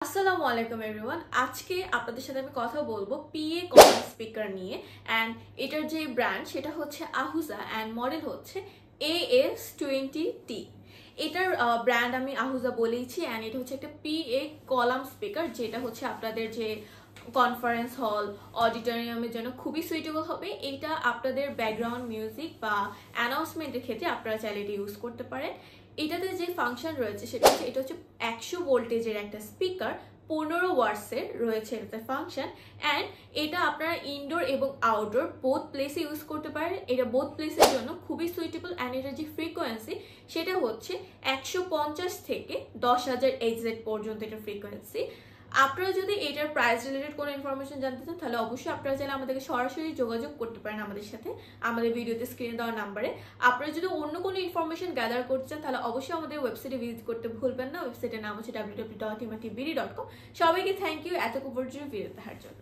আসসালামু আলাইকুম এভরিওয়ান। আজকে আপনাদের সাথে আমি কথা বলবো পিএ কলাম স্পিকার নিয়ে। অ্যান্ড এটার যে ব্র্যান্ড সেটা হচ্ছে আহুজা অ্যান্ড মডেল হচ্ছে AS20T। এটার ব্র্যান্ড আমি আহুজা বলেইছি। অ্যান্ড এটা হচ্ছে একটা পিএ কলাম স্পিকার, যেটা হচ্ছে আপনাদের যে কনফারেন্স হল, অডিটোরিয়ামের জন্য খুবই সুইটেবল হবে। এটা আপনাদের ব্যাকগ্রাউন্ড মিউজিক বা অ্যানাউন্সমেন্টের ক্ষেত্রে আপনারা চাইলে এটা ইউজ করতে পারেন। এটাতে যে ফাংশন রয়েছে সেটা হচ্ছে এটা হচ্ছে 100 ভোল্টেজের একটা স্পিকার, 15 ওয়াটসের রয়েছে এটাতে ফাংশন। অ্যান্ড এটা আপনারা ইনডোর এবং আউটডোর বোথ প্লেসে ইউজ করতে পারেন। এটা বোথ প্লেসের জন্য খুবই সুইটেবল। অ্যান্ড এটার যে ফ্রিকোয়েন্সি সেটা হচ্ছে 150 থেকে 10,000 এক্সাক্ট পর্যন্ত এটা ফ্রিকোয়েন্সি। আপনারা যদি এটার প্রাইস রিলেটেড কোনো ইনফরমেশন জানতে চান তাহলে অবশ্যই আপনারা চাইলে আমাদেরকে সরাসরি যোগাযোগ করতে পারেন আমাদের সাথে, আমাদের ভিডিওতে স্ক্রিনে দেওয়া নাম্বারে। আপনারা যদি অন্য কোনো ইনফরমেশন গ্যাদার করতে চান তাহলে অবশ্যই আমাদের ওয়েবসাইটে ভিজিট করতে ভুলবেন না। ওয়েবসাইটের নাম হচ্ছে www.himatbd.com। সবাইকে থ্যাংক ইউ এত পর্যন্ত ভিডিও দেখার জন্য।